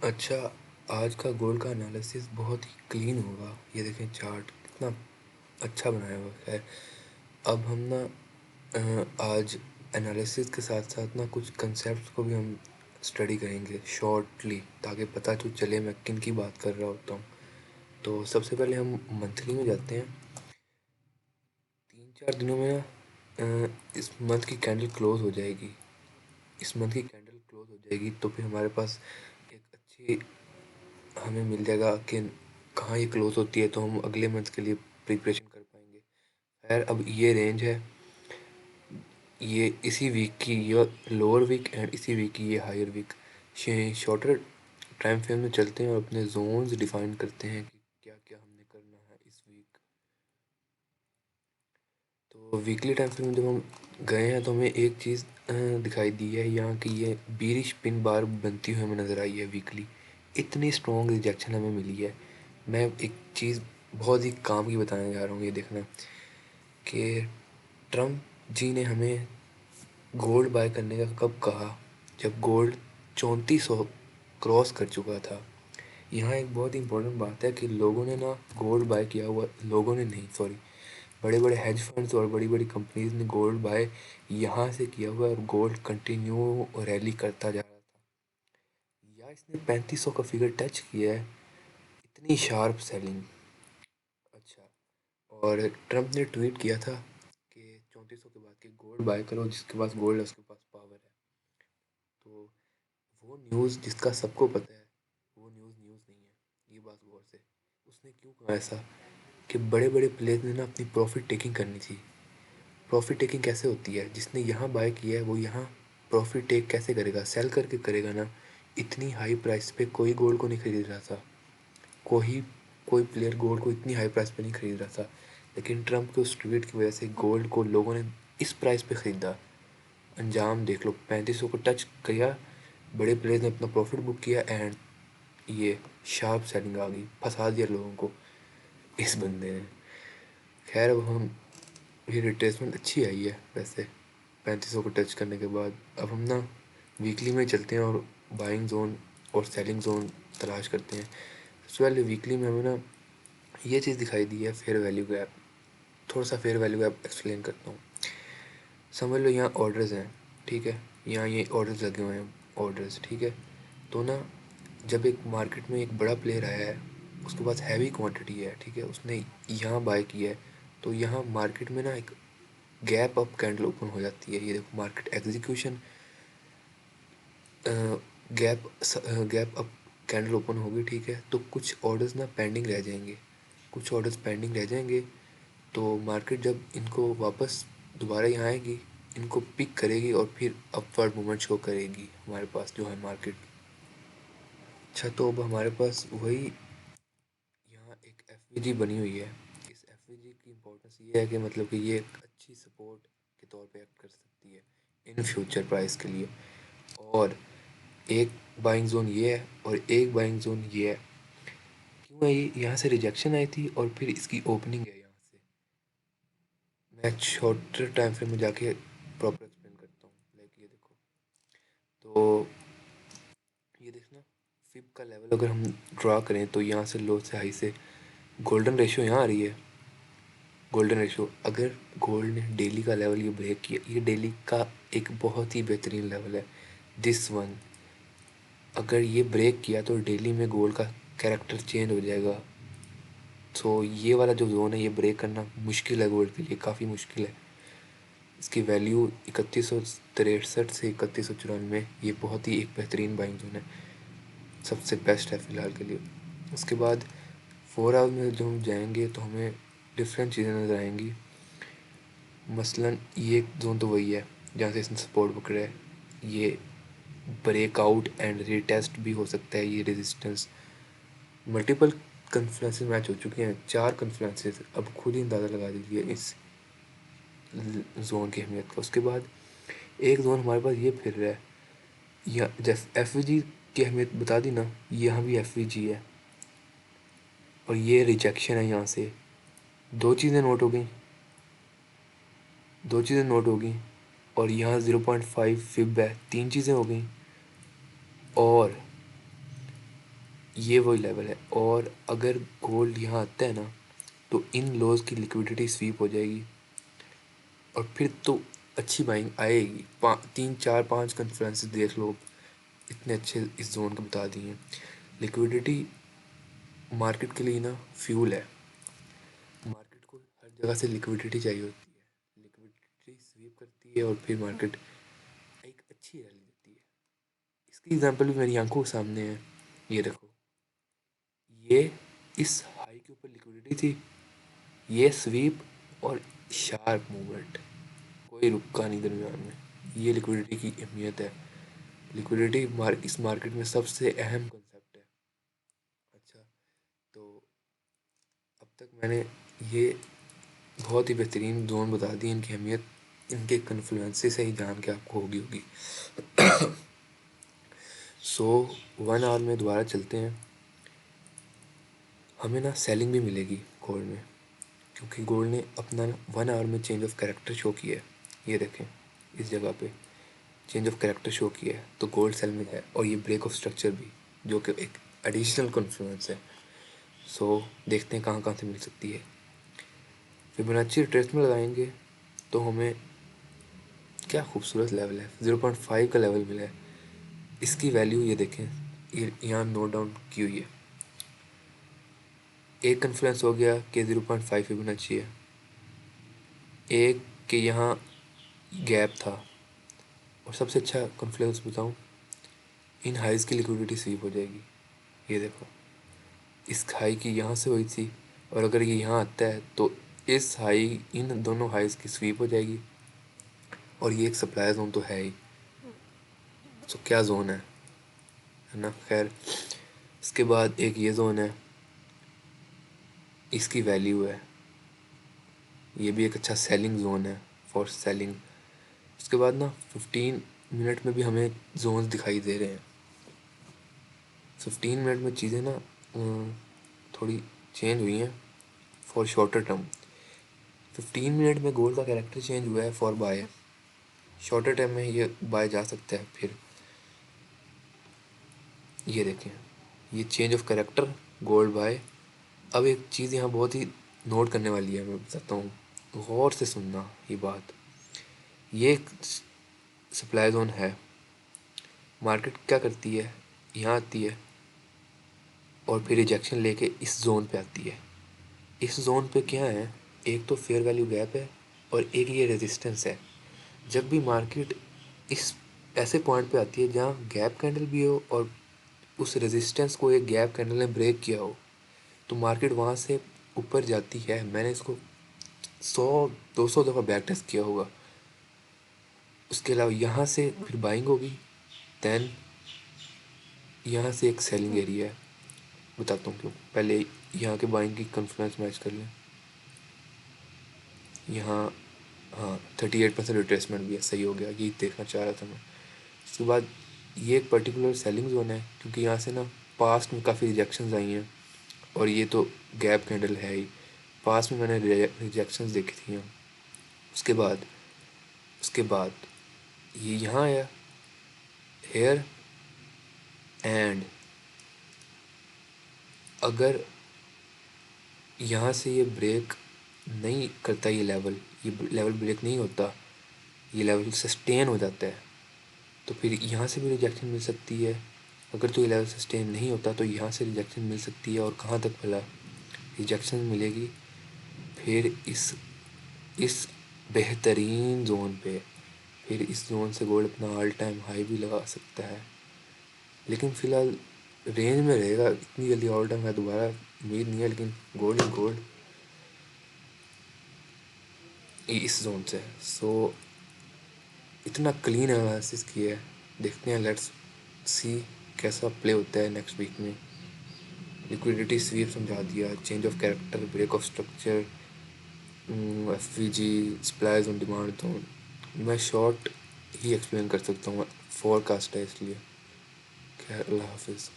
अच्छा, आज का गोल्ड का एनालिसिस बहुत ही क्लीन होगा। ये देखें चार्ट कितना अच्छा बनाया हुआ है। अब हम ना आज एनालिसिस के साथ साथ ना कुछ कंसेप्ट को भी हम स्टडी करेंगे शॉर्टली, ताकि पता तो चले मैं किन की बात कर रहा होता हूँ। तो सबसे पहले हम मंथली में जाते हैं। 3-4 दिनों में ना इस मंथ की कैंडल क्लोज हो जाएगी। इस मंथ की कैंडल क्लोज हो जाएगी तो फिर हमारे पास एक अच्छी हमें मिल जाएगा कि कहाँ ये क्लोज होती है, तो हम अगले मंथ के लिए प्रिपरेशन कर पाएंगे। खैर, अब ये रेंज है, ये इसी वीक की ये लोअर वीक एंड इसी वीक की ये higher week. Shorter time frame में चलते हैं और अपने जोन्स डिफाइन करते हैं कि क्या क्या हमने करना है इस वीक। तो वीकली टाइम फ्रेम में जब हम गए हैं तो हमें एक चीज़ दिखाई दी है यहाँ की, ये बीरिश पिन बार बनती हुई हमें नज़र आई है वीकली। इतनी स्ट्रॉन्ग रिजेक्शन हमें मिली है। मैं एक चीज़ बहुत ही काम की बताने जा रहा हूँ, ये देखना कि ट्रम्प जी ने हमें गोल्ड बाय करने का कब कहा, जब गोल्ड 3400 क्रॉस कर चुका था। यहाँ एक बहुत इंपॉर्टेंट बात है कि लोगों ने ना गोल्ड बाय किया हुआ, लोगों ने नहीं, सॉरी, बड़े बड़े हेज फंड्स और बड़ी बड़ी कंपनीज ने गोल्ड बाय यहाँ से किया हुआ है और गोल्ड कंटिन्यू रैली करता जा रहा था। या इसने 3500 का फिगर टच किया है, इतनी शार्प सेलिंग। अच्छा, और ट्रम्प ने ट्वीट किया था कि 3400 के बाद के गोल्ड बाय करो, जिसके पास गोल्ड है उसके पास पावर है। तो वो न्यूज़ जिसका सबको पता है, वो न्यूज़ न्यूज़ नहीं है। ये बात गौर से, उसने क्यों कहा ऐसा कि बड़े बड़े प्लेयर ने ना अपनी प्रॉफिट टेकिंग करनी थी। प्रॉफिट टेकिंग कैसे होती है, जिसने यहाँ बाय किया है वो यहाँ प्रॉफिट टेक कैसे करेगा, सेल करके करेगा ना। इतनी हाई प्राइस पे कोई गोल्ड को नहीं खरीद रहा था। कोई कोई प्लेयर गोल्ड को इतनी हाई प्राइस पे नहीं खरीद रहा था, लेकिन ट्रम्प के उस ट्वीट की वजह से गोल्ड को लोगों ने इस प्राइस पे ख़रीदा। अंजाम देख लो, 3500 को टच किया, बड़े प्लेयर्स ने अपना प्रॉफिट बुक किया एंड ये शार्प सेलिंग आ गई, फंसा दिया लोगों को इस बंदे ने। खैर, अब हम ये रिट्रेसमेंट अच्छी आई है वैसे 3500 को टच करने के बाद। अब हम ना वीकली में चलते हैं और बाइंग जोन और सेलिंग जोन तलाश करते हैं। सबसे पहले वीकली में हमें ना ये चीज़ दिखाई दी है, फेयर वैल्यू गैप। थोड़ा सा फेयर वैल्यू गैप एक्सप्लेन करता हूँ। समझ लो यहाँ ऑर्डर्स हैं, ठीक है, यहाँ ये ऑर्डर्स लगे हुए हैं, ऑर्डर्स, ठीक है। तो ना जब एक मार्केट में एक बड़ा प्लेयर आया है, उसके पास हैवी क्वांटिटी है, ठीक है, उसने यहाँ बाय किया है, तो यहाँ मार्केट में ना एक गैप अप कैंडल ओपन हो जाती है। ये देखो market execution, gap gap up candle open होगी, ठीक है। तो कुछ ऑर्डर्स ना पेंडिंग रह जाएंगे, कुछ ऑर्डर्स पेंडिंग रह जाएंगे। तो मार्केट जब इनको वापस दोबारा यहाँ आएगी, इनको पिक करेगी और फिर अपवर्ड मूवमेंट शो करेगी हमारे पास जो है मार्केट। अच्छा, तो अब हमारे पास वही यहाँ एक एफ बनी हुई है। इस एफ की इम्पोर्टेंस ये है कि मतलब कि ये एक अच्छी सपोर्ट के तौर पे एक्ट कर सकती है इन फ्यूचर प्राइस के लिए। और एक बाइंग जोन ये है और एक बाइंग जोन ये है। क्यों है ये, यहाँ से रिजेक्शन आई थी और फिर इसकी ओपनिंग है यहाँ से। मैं शॉर्टर टाइम फ्रेम में जाके प्रॉपर एक्सप्लेन करता हूँ। लाइक ये देखो, तो ये देखना, फिब का लेवल अगर हम ड्रा करें तो यहाँ से लो से हाई से गोल्डन रेशियो यहाँ आ रही है। गोल्डन रेशियो, अगर गोल्ड ने डेली का लेवल ये ब्रेक किया, ये डेली का एक बहुत ही बेहतरीन लेवल है दिस वन। अगर ये ब्रेक किया तो डेली में गोल्ड का कैरेक्टर चेंज हो जाएगा। सो ये वाला जो जोन है ये ब्रेक करना मुश्किल है, गोल्ड के लिए काफ़ी मुश्किल है। इसकी वैल्यू 3163 से 3194, ये बहुत ही एक बेहतरीन बाइंग जोन है, सबसे बेस्ट है फ़िलहाल के लिए। उसके बाद 4 आवर में जब हम जाएंगे तो हमें डिफरेंट चीज़ें नज़र आएंगी। मसलन ये जोन तो वही है जहाँ से इसने सपोर्ट पकड़ा है। ये ब्रेकआउट एंड रीटेस्ट भी हो सकता है, ये रेजिस्टेंस। मल्टीपल कन्फ्लुएंसेस मैच हो चुके हैं, 4 कन्फ्लुएंसेस, अब खुद ही अंदाज़ा लगा दीजिए इस जोन की अहमियत का। उसके बाद एक जोन हमारे पास ये फिर रहा है, या जैसे एफ की अहमियत बता दी ना, यहाँ भी एफ है और ये रिजेक्शन है यहाँ से। दो चीज़ें नोट हो गई, दो चीज़ें नोट हो गई, और यहाँ 0.5 फिब है, तीन चीज़ें हो गई। और ये वही लेवल है। और अगर गोल्ड यहाँ आता है ना, तो इन लोज की लिक्विडिटी स्वीप हो जाएगी और फिर तो अच्छी बाइंग आएगी। 3 4 5 कन्फ्रेंसेस देख लो, इतने अच्छे इस जोन के बता दिए हैं। लिक्विडिटी मार्केट के लिए ना फ्यूल है। मार्केट को हर जगह से लिक्विडिटी चाहिए होती है, लिक्विडिटी स्वीप करती है और फिर मार्केट एक अच्छी रैली देती है। इसकी एग्जांपल भी मेरी आंखों के सामने है। ये देखो, ये इस हाई के ऊपर लिक्विडिटी थी, ये स्वीप और शार्प मूवमेंट, कोई रुका नहीं दरमियान में। ये लिक्विडिटी की अहमियत है। लिक्विडिटी इस मार्केट में सबसे अहम कंसेप्ट है। अच्छा, तो अब तक मैंने ये बहुत ही बेहतरीन जोन बता दी, इनकी अहमियत इनके कन्फ्लुएंसी से ही जान के आपको होगी। सो 1 आवर में दोबारा चलते हैं। हमें ना सेलिंग भी मिलेगी गोल्ड में, क्योंकि गोल्ड ने अपना 1 आवर में चेंज ऑफ कैरेक्टर शो किया है। ये देखें, इस जगह पे चेंज ऑफ कैरेक्टर शो किया है, तो गोल्ड सेल में है। और ये ब्रेक ऑफ स्ट्रक्चर भी, जो कि एक एडिशनल कॉन्फ्लुएंस है। सो देखते हैं कहाँ कहाँ से मिल सकती है। फिबोनाची रिट्रेसमेंट लगाएंगे तो हमें क्या खूबसूरत लेवल है, 0.5 का लेवल मिला है। इसकी वैल्यू ये देखें, ये यहाँ नोट डाउन की हुई है। एक कन्फ्लुएंस हो गया कि 0.5 फिबोनाची है, एक के यहाँ गैप था, और सबसे अच्छा कन्फ्लुएंस बताऊँ, इन हाइज़ की लिक्विडिटी स्वीप हो जाएगी। ये देखो, इस हाई की यहाँ से हुई थी, और अगर ये यहाँ आता है तो इस हाई, इन दोनों हाइज़ की स्वीप हो जाएगी। और ये एक सप्लाई जोन तो है ही। तो क्या जोन है ना। खैर, इसके बाद एक ये जोन है, इसकी वैल्यू है, ये भी एक अच्छा सेलिंग जोन है फॉर सेलिंग। उसके बाद ना 15 मिनट में भी हमें जोन्स दिखाई दे रहे हैं। 15 मिनट में चीज़ें ना थोड़ी चेंज हुई हैं फॉर शॉर्टर टर्म। 15 मिनट में गोल्ड का कैरेक्टर चेंज हुआ है फॉर बाय। शॉर्टर टर्म में ये बाय जा सकता है। फिर ये देखें, ये change of character, gold buy. अब एक चीज़ यहाँ बहुत ही नोट करने वाली है, मैं बताता हूँ, गौर से सुनना ये बात। ये एक सप्लाई जोन है। मार्केट क्या करती है, यहाँ आती है और फिर रिजेक्शन लेके इस जोन पे आती है। इस जोन पे क्या है, एक तो फेयर वैल्यू गैप है और एक ये रेजिस्टेंस है। जब भी मार्केट इस ऐसे पॉइंट पे आती है जहाँ गैप कैंडल भी हो और उस रेजिस्टेंस को एक गैप कैंडल ने ब्रेक किया हो, तो मार्केट वहाँ से ऊपर जाती है। मैंने इसको 100 200 दफ़ा बैक टेस्ट किया होगा। उसके अलावा यहाँ से फिर बाइंग होगी, दैन यहाँ से एक सेलिंग एरिया है। बताता हूँ क्यों। पहले यहाँ के बाइंग की कॉन्फ्रेंस मैच कर लें। यहाँ हाँ 38% रिट्रेसमेंट भी है, सही हो गया, यही देखना चाह रहा था मैं। उसके बाद ये एक पर्टिकुलर सेलिंग जोन है, क्योंकि यहाँ से ना पास्ट में काफ़ी रिजेक्शंस आई हैं और ये तो गैप कैंडल है ही। पास्ट में मैंने रिजेक्शंस देखी थी यहाँ। उसके बाद ये यहाँ आया हेयर, एंड अगर यहाँ से ये ब्रेक नहीं करता, ये लेवल ब्रेक नहीं होता, ये लेवल सस्टेन हो जाता है, तो फिर यहाँ से भी रिजेक्शन मिल सकती है। अगर तो ये लेवल सस्टेन नहीं होता तो यहाँ से रिजेक्शन मिल सकती है। और कहाँ तक भला रिजेक्शन मिलेगी, फिर इस बेहतरीन जोन पे। फिर इस जोन से गोल्ड अपना ऑल टाइम हाई भी लगा सकता है, लेकिन फ़िलहाल रेंज में रहेगा। इतनी जल्दी ऑल टाइम हाई दोबारा उम्मीद नहीं है, लेकिन गोल्ड इज गोल्ड इस जोन से। सो इतना क्लीन एनालिसिस किया है, देखते हैं, लेट्स सी कैसा प्ले होता है नेक्स्ट वीक में। लिक्विडिटी स्वीप समझा दिया, change of character, break of structure, FVG, supplies on demand zone. मैं शॉर्ट ही एक्सप्लेन कर सकता हूँ, फोरकास्ट है इसलिए। खैर, अल्लाह हाफिज़।